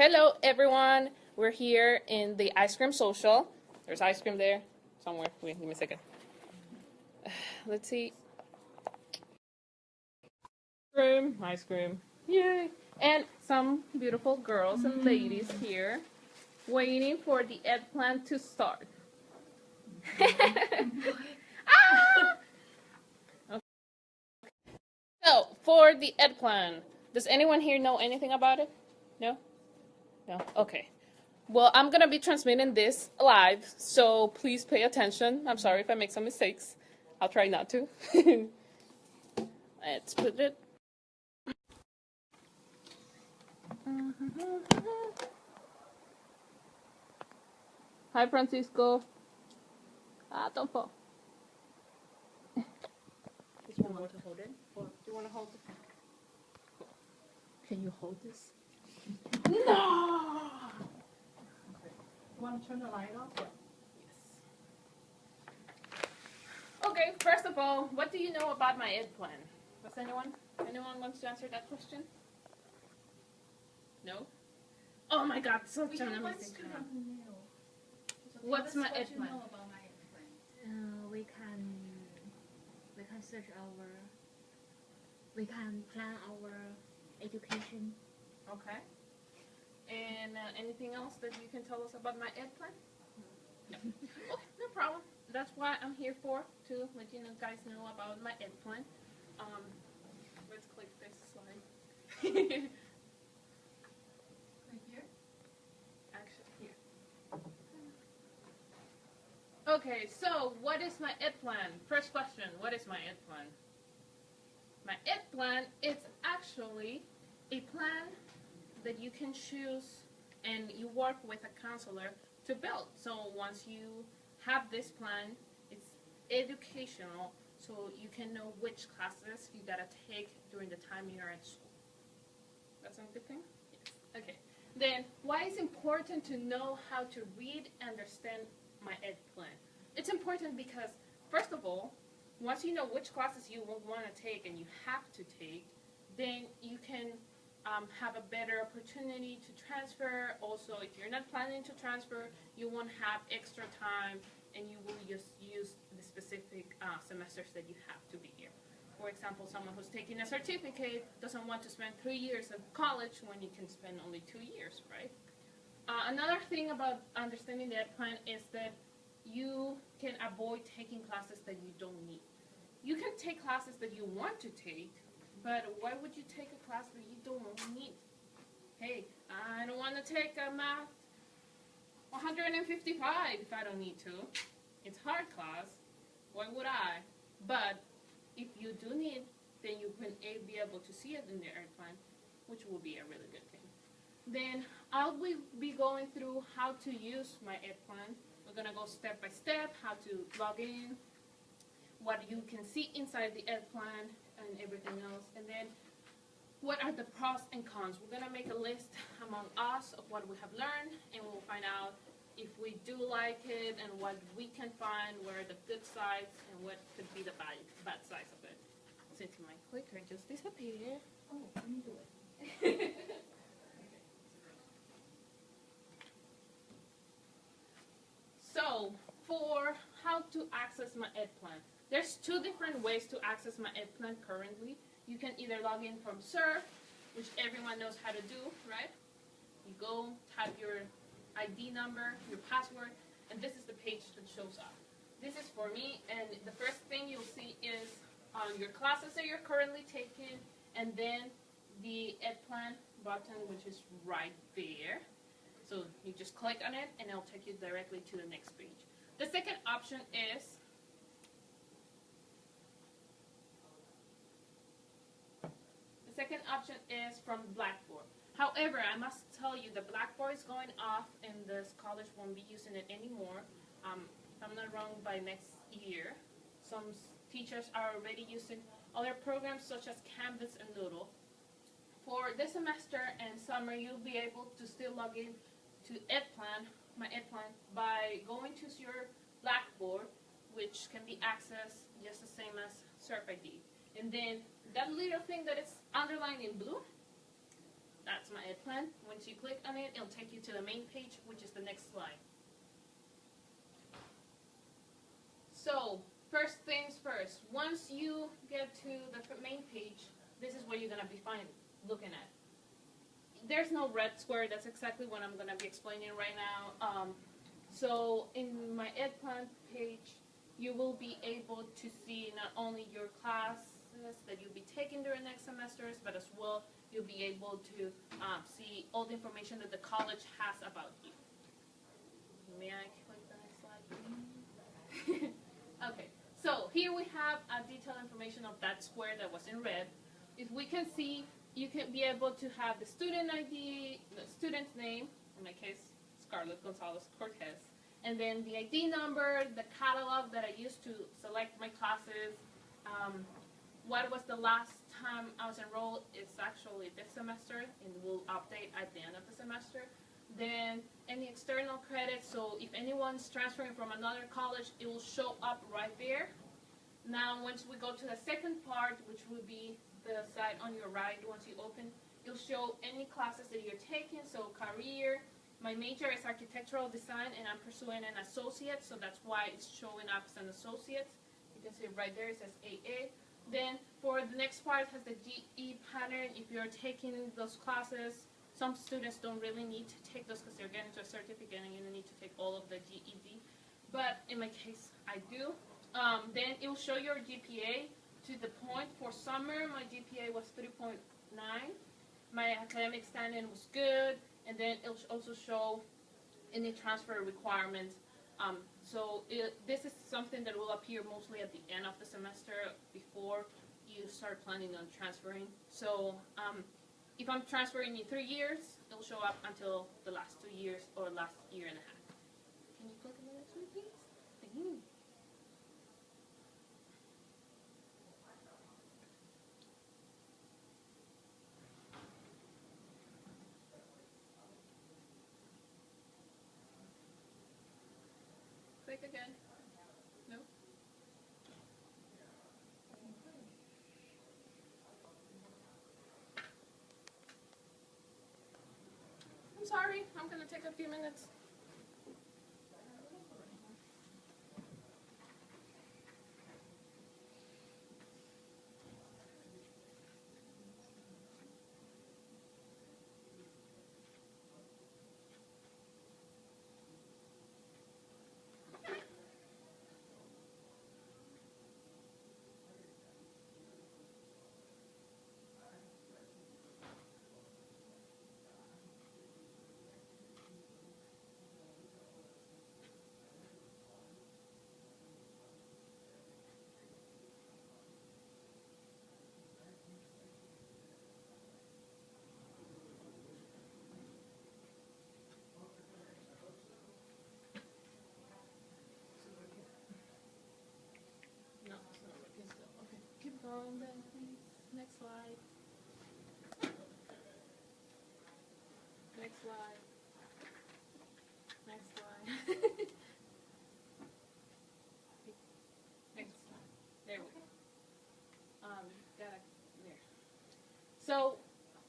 Hello everyone, we're here in the ice cream social. There's ice cream there somewhere. Wait, give me a second. Let's see. Ice cream, yay! And some beautiful girls and ladies here waiting for the EdPlan to start. Ah! Okay. So, for the EdPlan, does anyone here know anything about it? No? No? Okay. Well, I'm going to be transmitting this live, so please pay attention. I'm sorry if I make some mistakes. I'll try not to. Let's put it. Hi, Francisco. Don't fall. Do you want to hold it? Or do you want to hold it? Cool. Can you hold this? No! You want to turn the light off? Yes. Okay, first of all, what do you know about my EdPlan? Does anyone wants to answer that question? No? Oh my God, such an amazing time. What's my EdPlan? What you know about my EdPlan? We can plan our education. Okay. And anything else that you can tell us about my EdPlan? No. Okay, no problem. That's why I'm here for, to let you guys know about my EdPlan. Let's click this slide. Right here? Actually, here. Okay, so what is my EdPlan? First question, what is my EdPlan? My EdPlan is actually a plan that you can choose and you work with a counselor to build. So once you have this plan, it's educational, so you can know which classes you gotta take during the time you're at school. That's a good thing? Yes. Okay. Then, why is it important to know how to read and understand my EdPlan? It's important because, first of all, once you know which classes you want to take and you have to take, then you can have a better opportunity to transfer. Also, if you're not planning to transfer, you won't have extra time and you will just use the specific semesters that you have to be here. For example, someone who's taking a certificate doesn't want to spend 3 years of college when you can spend only 2 years, right? Another thing about understanding the EdPlan is that you can avoid taking classes that you don't need. You can take classes that you want to take, but why would you take a class that you don't need? Hey, I don't want to take a math 155 if I don't need to. It's hard class. Why would I? But if you do need, then you can be able to see it in the EdPlan, which will be a really good thing. Then I'll be going through how to use my EdPlan. We're going to go step by step, how to log in, what you can see inside the EdPlan, and everything else. And then what are the pros and cons? We're going to make a list among us of what we have learned, and we'll find out if we do like it and what we can find, what are the good sides and what could be the bad sides of it. Since my clicker just disappeared. Oh, let me do it. So, for how to access my EdPlan, there's 2 different ways to access my EdPlan currently. You can either log in from Surf, which everyone knows how to do, right? You go, type your ID number, your password, and this is the page that shows up. This is for me, and the first thing you'll see is your classes that you're currently taking, and then the EdPlan button, which is right there. So you just click on it, and it'll take you directly to the next page. The second option is from Blackboard. However, I must tell you the Blackboard is going off, and this college won't be using it anymore. If I'm not wrong, by next year. Some teachers are already using other programs such as Canvas and Doodle. For this semester and summer, you'll be able to still log in to EdPlan, my EdPlan, by going to your Blackboard, which can be accessed just the same as Surf ID. And then that little thing that is underlined in blue, that's my EdPlan. When Once you click on it, it'll take you to the main page, which is the next slide. So, first things first, once you get to the main page, this is what you're going to be looking at. There's no red square. That's exactly what I'm going to be explaining right now. So in my EdPlan page, you will be able to see not only your classes that you'll be taking during next semesters, but as well you'll be able to see all the information that the college has about you. May I click the next slide, please? Okay, so here we have detailed information of that square that was in red. If we can see, you can be able to have the student ID, the student's name, in my case, Scarlett Gonzalez Cortez, and then the ID number, the catalog that I used to select my classes, what was the last time I was enrolled. It's actually this semester, and we'll update at the end of the semester. Then any external credits, so if anyone's transferring from another college, it will show up right there. Now, once we go to the second part, which will be the side on your right, once you open, it'll show any classes that you're taking, so career. My major is architectural design, and I'm pursuing an associate, so that's why it's showing up as an associate. You can see right there, it says AA. Then for the next part, it has the GE pattern. If you're taking those classes, some students don't really need to take those because they're getting to a certificate and you don't need to take all of the GED. But in my case, I do. Then it will show your GPA to the point. For summer, my GPA was 3.9. My academic standing was good. And then it'll also show any transfer requirements. This is something that will appear mostly at the end of the semester before you start planning on transferring. So if I'm transferring in 3 years, it'll show up until the last 2 years or last year and a half. Can you click on the next one, please? Thank you. Click again. No? I'm sorry, I'm going to take a few minutes. Then please. Next slide. Next slide. Next slide. Next slide. There we go. There. So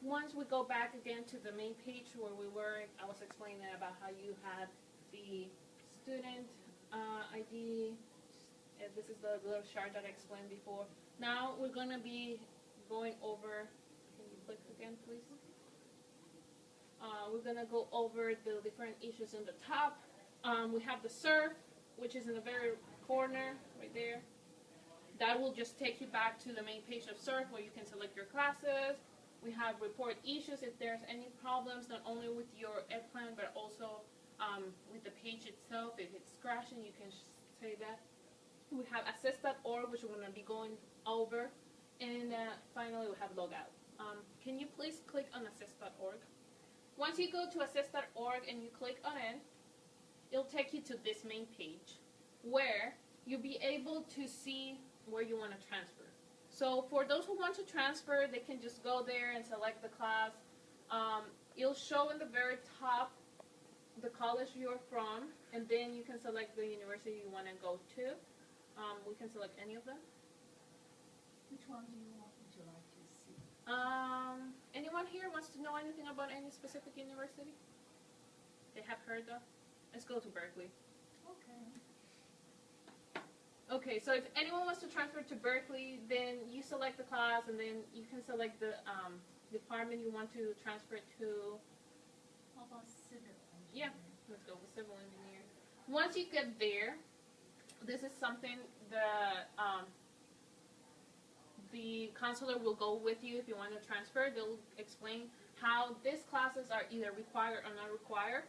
once we go back again to the main page where we were, I was explaining about how you had the student ID. This is the little chart that I explained before. Now we're going to be going over, can you click again please? We're going to go over the different issues in the top. We have the SURF, which is in the very corner right there. That will just take you back to the main page of SURF where you can select your classes. We have report issues if there's any problems, not only with your EdPlan, but also with the page itself. If it's crashing, you can say that. We have assist.org, which we're going to be going over. And finally, we have logout. Can you please click on assist.org? Once you go to assist.org and you click on it, it'll take you to this main page where you'll be able to see where you want to transfer. So for those who want to transfer, they can just go there and select the class. It'll show in the very top the college you're from, and then you can select the university you want to go to. We can select any of them. Which one do you want? Would you like to see? Anyone here wants to know anything about any specific university? They have heard of? Let's go to Berkeley. Okay. Okay, so if anyone wants to transfer to Berkeley, then you select the class, and then you can select the department you want to transfer to. How about civil Yeah, engineering? let's go with civil engineer. Once you get there, this is something the counselor will go with you if you want to transfer. They'll explain how these classes are either required or not required.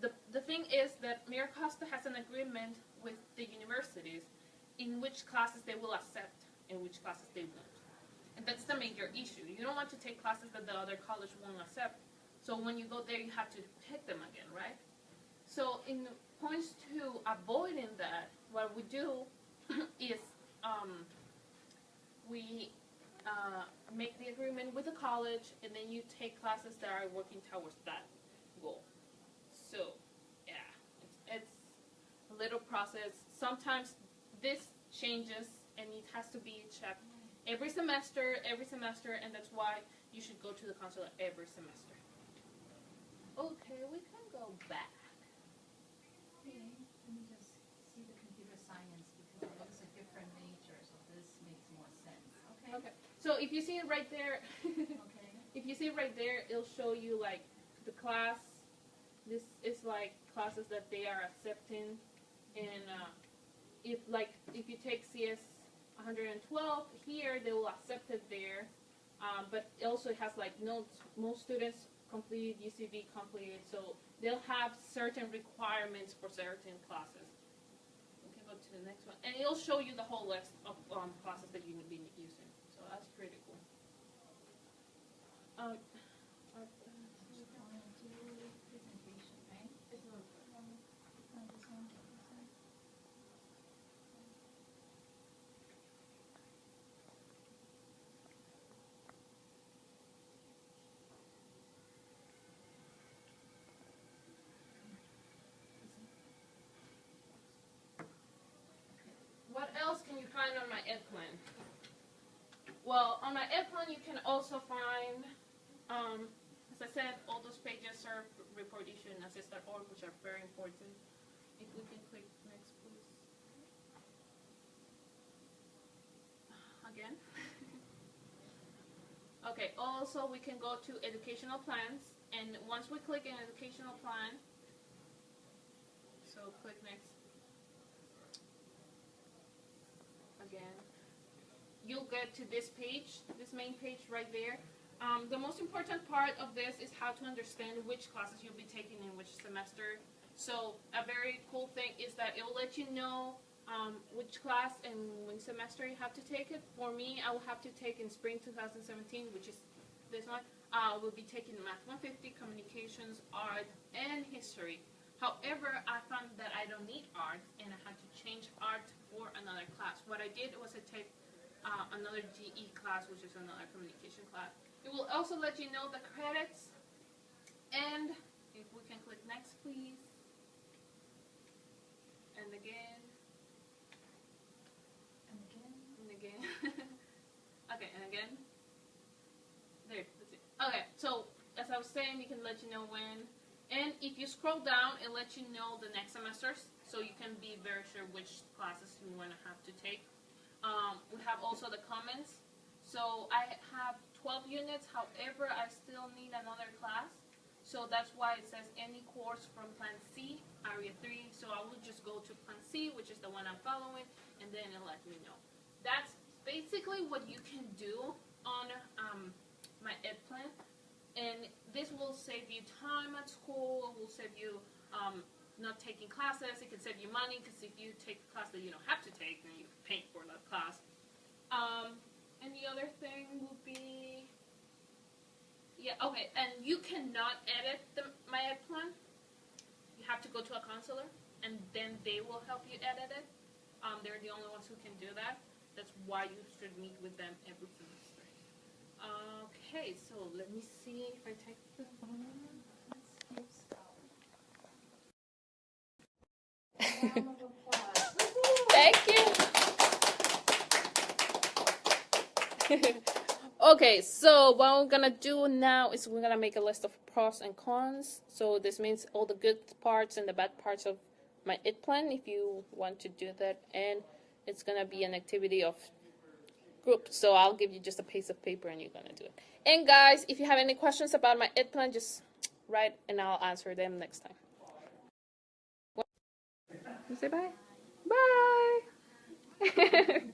The thing is that Miracosta has an agreement with the universities in which classes they will accept and which classes they won't. And that's the major issue. You don't want to take classes that the other college won't accept. So when you go there, you have to pick them again, right? So in points to avoiding that, what we do is we make the agreement with the college, and then you take classes that are working towards that goal. So, yeah, it's a little process. Sometimes this changes, and it has to be checked every semester, and that's why you should go to the counselor every semester. Okay, we can go back. Okay, let me just see the computer science because it is a different major, so this makes more sense. Okay. Okay, so if you see it right there, Okay. if you see it right there, it'll show you like the class. This is like classes that they are accepting, and if you take CS 112 here, they will accept it there, but it also has like notes. Most students complete, UCB completed, so they'll have certain requirements for certain classes. We can go to the next one, and it'll show you the whole list of classes that you will be using. So that's pretty cool. Presentation, right? What else can you find on my EdPlan? Well, on my EdPlan you can also find, as I said, all those pages are report issue and assist.org, which are very important. If we can click next, please. Again. Okay, also we can go to educational plans, and once we click an educational plan, so click next. Again, you'll get to this page, this main page right there. The most important part of this is how to understand which classes you'll be taking in which semester. So a very cool thing is that it'll let you know which class and when semester you have to take it. For me, I will have to take in spring 2017, which is this one. I will be taking Math 150, Communications, Art, and History. However, I found that I don't need art, and I had to change art for another class. What I did was I take another GE class, which is another communication class. It will also let you know the credits, and if we can click next, please. And again. And again. And again. Okay, and again. There, that's it. Okay, so as I was saying, you can let you know when. And if you scroll down, it lets you know the next semesters, so you can be very sure which classes you want to have to take. We have also the comments. So I have 12 units, however, I still need another class. So that's why it says any course from Plan C, Area 3. So I will just go to Plan C, which is the one I'm following, and then it'll let me know. That's basically what you can do on my EdPlan. And this will save you time at school, it will save you not taking classes, it can save you money, because if you take a class that you don't have to take, then you pay for that class. And the other thing will be, yeah, okay, and you cannot edit my EdPlan. You have to go to a counselor, and then they will help you edit it. They're the only ones who can do that. That's why you should meet with them every semester. Okay, so let me see if I take the Round of applause. Thank you. Okay, so what we're gonna do now is we're gonna make a list of pros and cons. So this means all the good parts and the bad parts of my EdPlan if you want to do that. And it's gonna be an activity of group. So I'll give you just a piece of paper and you're gonna do it. And guys, if you have any questions about my EdPlan, just write and I'll answer them next time. You say bye? Bye!